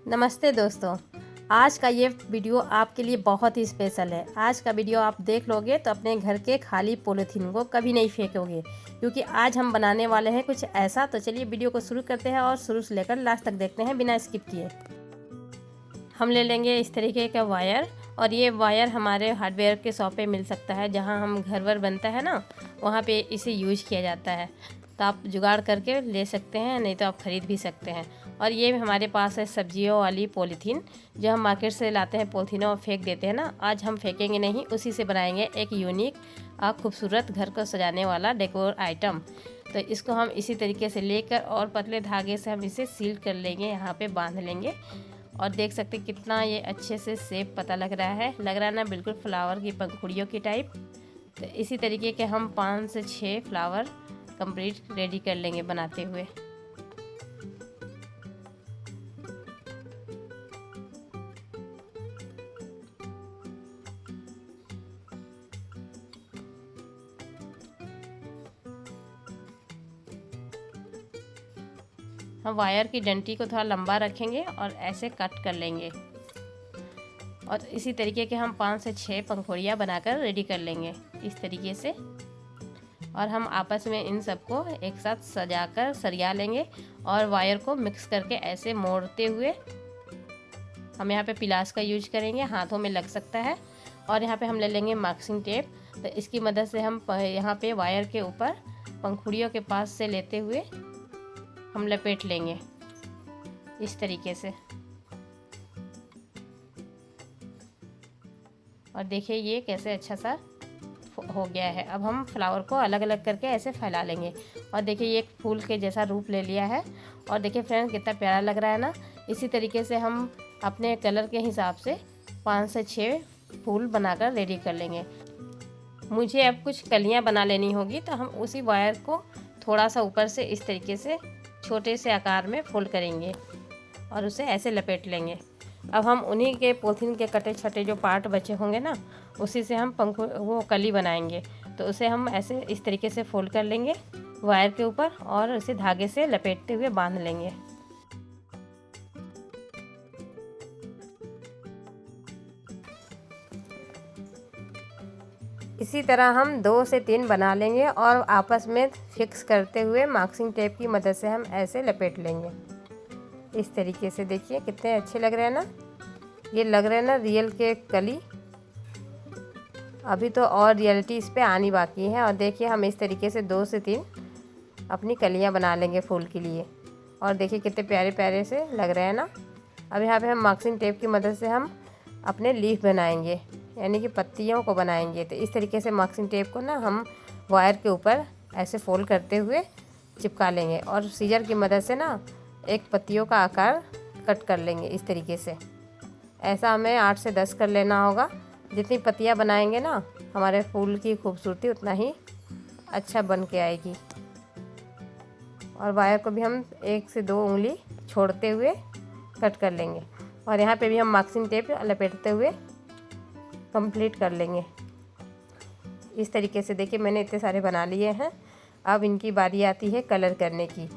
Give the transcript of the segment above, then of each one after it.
नमस्ते दोस्तों। आज का ये वीडियो आपके लिए बहुत ही स्पेशल है। आज का वीडियो आप देख लोगे तो अपने घर के खाली पॉलीथीन को कभी नहीं फेंकोगे, क्योंकि आज हम बनाने वाले हैं कुछ ऐसा। तो चलिए वीडियो को शुरू करते हैं और शुरू से लेकर लास्ट तक देखते हैं बिना स्किप किए। हम ले लेंगे इस तरीके का वायर, और ये वायर हमारे हार्डवेयर के शॉप पे मिल सकता है। जहाँ हम घर वर बनता है ना, वहाँ पे इसे यूज किया जाता है। तो आप जुगाड़ करके ले सकते हैं, नहीं तो आप ख़रीद भी सकते हैं। और ये हमारे पास है सब्जियों वाली पॉलीथीन, जो हम मार्केट से लाते हैं पॉलीथीनों और फेंक देते हैं ना। आज हम फेंकेंगे नहीं, उसी से बनाएंगे एक यूनिक खूबसूरत घर को सजाने वाला डेकोर आइटम। तो इसको हम इसी तरीके से लेकर और पतले धागे से हम इसे सील कर लेंगे, यहाँ पे बांध लेंगे। और देख सकते कितना ये अच्छे से शेप पता लग रहा है ना, बिल्कुल फ्लावर की पंखुड़ियों की टाइप। तो इसी तरीके के हम 5 से 6 फ्लावर कंप्लीट रेडी कर लेंगे बनाते हुए। हम वायर की डंटी को थोड़ा लंबा रखेंगे और ऐसे कट कर लेंगे। और इसी तरीके के हम 5 से 6 पंखुड़ियाँ बनाकर रेडी कर लेंगे इस तरीके से। और हम आपस में इन सबको एक साथ सजाकर सरिया लेंगे और वायर को मिक्स करके ऐसे मोड़ते हुए हम यहाँ पे पिलास का यूज करेंगे, हाथों में लग सकता है। और यहाँ पे हम ले लेंगे मास्किंग टेप। तो इसकी मदद से हम यहाँ पे वायर के ऊपर पंखुड़ियों के पास से लेते हुए हम लपेट लेंगे इस तरीके से। और देखिए ये कैसे अच्छा सा हो गया है। अब हम फ्लावर को अलग अलग करके ऐसे फैला लेंगे। और देखिए ये एक फूल के जैसा रूप ले लिया है। और देखिए फ्रेंड्स कितना प्यारा लग रहा है ना। इसी तरीके से हम अपने कलर के हिसाब से 5 से 6 फूल बनाकर रेडी कर लेंगे। मुझे अब कुछ कलियां बना लेनी होगी, तो हम उसी वायर को थोड़ा सा ऊपर से इस तरीके से छोटे से आकार में फोल्ड करेंगे और उसे ऐसे लपेट लेंगे। अब हम उन्हीं के पॉलीथीन के कटे छटे जो पार्ट बचे होंगे ना, उसी से हम वो कली बनाएंगे। तो उसे हम ऐसे इस तरीके से फोल्ड कर लेंगे वायर के ऊपर और उसे धागे से लपेटते हुए बांध लेंगे। इसी तरह हम 2 से 3 बना लेंगे और आपस में फिक्स करते हुए मास्किंग टेप की मदद से हम ऐसे लपेट लेंगे इस तरीके से। देखिए कितने अच्छे लग रहे हैं ना, ये लग रहे हैं ना रियल के कली। अभी तो और रियलिटी इस पे आनी बाकी है। और देखिए हम इस तरीके से 2 से 3 अपनी कलियां बना लेंगे फूल के लिए। और देखिए कितने प्यारे प्यारे से लग रहे हैं ना। अब यहाँ पे हम मास्किंग टेप की मदद से हम अपने लीफ बनाएंगे, यानी कि पत्तियों को बनाएंगे। तो इस तरीके से मास्किंग टेप को ना हम वायर के ऊपर ऐसे फोल्ड करते हुए चिपका लेंगे और सीजर की मदद से ना एक पत्तियों का आकार कट कर लेंगे इस तरीके से। ऐसा हमें 8 से 10 कर लेना होगा। जितनी पत्तियां बनाएंगे ना, हमारे फूल की खूबसूरती उतना ही अच्छा बन के आएगी। और वायर को भी हम 1 से 2 उंगली छोड़ते हुए कट कर लेंगे। और यहाँ पे भी हम मास्किंग टेप लपेटते हुए कंप्लीट कर लेंगे इस तरीके से। देखिए मैंने इतने सारे बना लिए हैं। अब इनकी बारी आती है कलर करने की।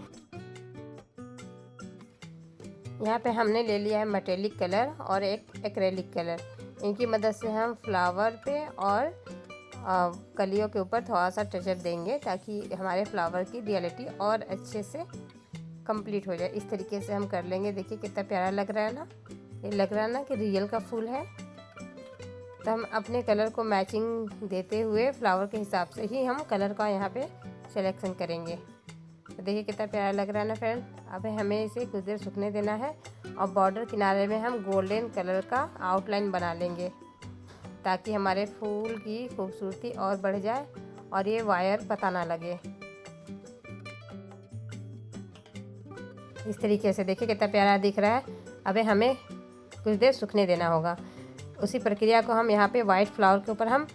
यहाँ पे हमने ले लिया है मेटेलिक कलर और एक एक्रेलिक कलर। इनकी मदद से हम फ्लावर पे और कलियों के ऊपर थोड़ा सा टचअप देंगे, ताकि हमारे फ्लावर की रियलिटी और अच्छे से कंप्लीट हो जाए। इस तरीके से हम कर लेंगे। देखिए कितना प्यारा लग रहा है ना, ये लग रहा है ना कि रियल का फूल है। तो हम अपने कलर को मैचिंग देते हुए फ्लावर के हिसाब से ही हम कलर का यहाँ पे सिलेक्शन करेंगे। तो देखिए कितना प्यारा लग रहा है ना फ्रेंड। अब हमें इसे कुछ देर सूखने देना है और बॉर्डर किनारे में हम गोल्डन कलर का आउटलाइन बना लेंगे, ताकि हमारे फूल की खूबसूरती और बढ़ जाए और ये वायर पता ना लगे। इस तरीके से देखिए कितना प्यारा दिख रहा है। अब हमें कुछ देर सूखने देना होगा। उसी प्रक्रिया को हम यहाँ पे वाइट फ्लावर के ऊपर हम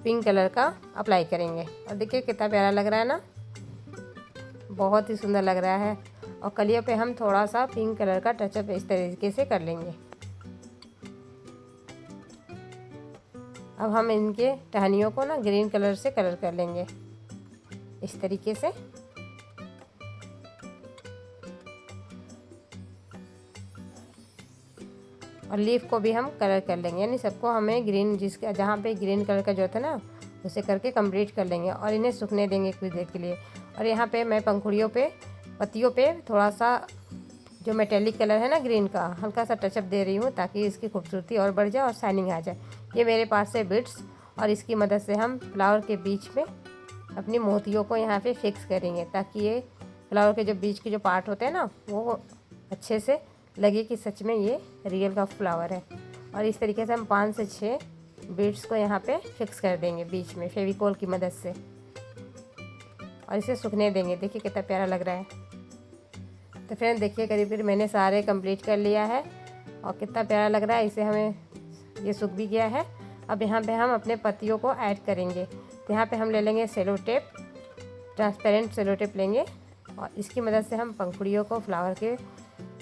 पिंक कलर का अप्लाई करेंगे। और देखिए कितना प्यारा लग रहा है ना, बहुत ही सुंदर लग रहा है। और कलियों पे हम थोड़ा सा पिंक कलर का टचअप इस तरीके से कर लेंगे। अब हम इनके टहनियों को ना ग्रीन कलर से कलर कर लेंगे इस तरीके से। और लीफ को भी हम कलर कर लेंगे, यानी सबको हमें ग्रीन, जिसका जहाँ पे ग्रीन कलर का जो था ना उसे करके कंप्लीट कर लेंगे और इन्हें सूखने देंगे कुछ देर के लिए। और यहाँ पे मैं पंखुड़ियों पे, पत्तियों पे थोड़ा सा जो मेटेलिक कलर है ना ग्रीन का, हल्का सा टचअप दे रही हूँ ताकि इसकी खूबसूरती और बढ़ जाए और शाइनिंग आ जाए। ये मेरे पास है बिट्स और इसकी मदद से हम फ्लावर के बीच में अपनी मोतियों को यहाँ पे फिक्स करेंगे ताकि ये फ्लावर के जो बीच के जो पार्ट होते हैं ना वो अच्छे से लगे कि सच में ये रियल का फ्लावर है। और इस तरीके से हम 5 से 6 बीड्स को यहाँ पे फिक्स कर देंगे बीच में फेविकोल की मदद से और इसे सूखने देंगे। देखिए कितना प्यारा लग रहा है। तो फ्रेंड देखिए करीब करीब मैंने सारे कंप्लीट कर लिया है और कितना प्यारा लग रहा है। इसे हमें ये सूख भी गया है। अब यहाँ पे हम अपने पत्तियों को ऐड करेंगे। तो यहाँ पे हम ले लेंगे cello tape, transparent cello tape लेंगे और इसकी मदद से हम पंखुड़ियों को फ्लावर के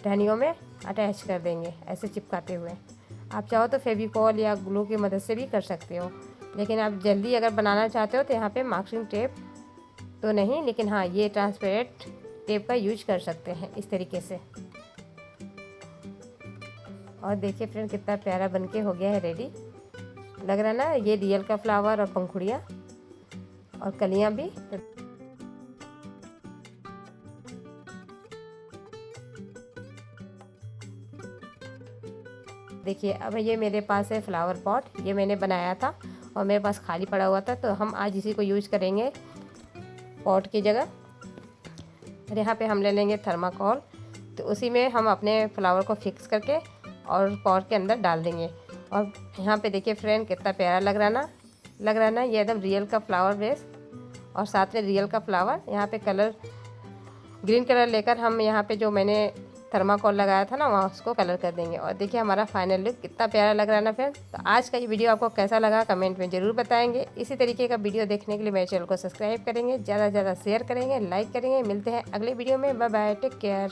टहनियों में अटैच कर देंगे ऐसे चिपकाते हुए। आप चाहो तो फेविकॉल या ग्लू की मदद से भी कर सकते हो, लेकिन आप जल्दी अगर बनाना चाहते हो तो यहाँ पे मास्किंग टेप तो नहीं, लेकिन हाँ ये ट्रांसपेरेंट टेप का यूज कर सकते हैं इस तरीके से। और देखिए फ्रेंड कितना प्यारा बनके हो गया है रेडी। लग रहा है ना ये रियल का फ्लावर और पंखुड़ियाँ और कलियाँ भी। देखिए अब ये मेरे पास है फ्लावर पॉट, ये मैंने बनाया था और मेरे पास खाली पड़ा हुआ था, तो हम आज इसी को यूज करेंगे पॉट की जगह। और यहाँ पे हम ले लेंगे थर्माकोल, तो उसी में हम अपने फ्लावर को फिक्स करके और पॉट के अंदर डाल देंगे। और यहाँ पे देखिए फ्रेंड कितना प्यारा लग रहा ना ये एकदम रियल का फ्लावर बेस और साथ में रियल का फ्लावर। यहाँ पे कलर ग्रीन कलर लेकर हम यहाँ पे जो मैंने थर्माकोल लगाया था ना वहाँ उसको कलर कर देंगे। और देखिए हमारा फाइनल लुक कितना प्यारा लग रहा है ना फ्रेंड। तो आज का ये वीडियो आपको कैसा लगा कमेंट में ज़रूर बताएंगे। इसी तरीके का वीडियो देखने के लिए मेरे चैनल को सब्सक्राइब करेंगे, ज़्यादा से ज़्यादा शेयर करेंगे, लाइक करेंगे। मिलते हैं अगले वीडियो में। Bye bye, take care.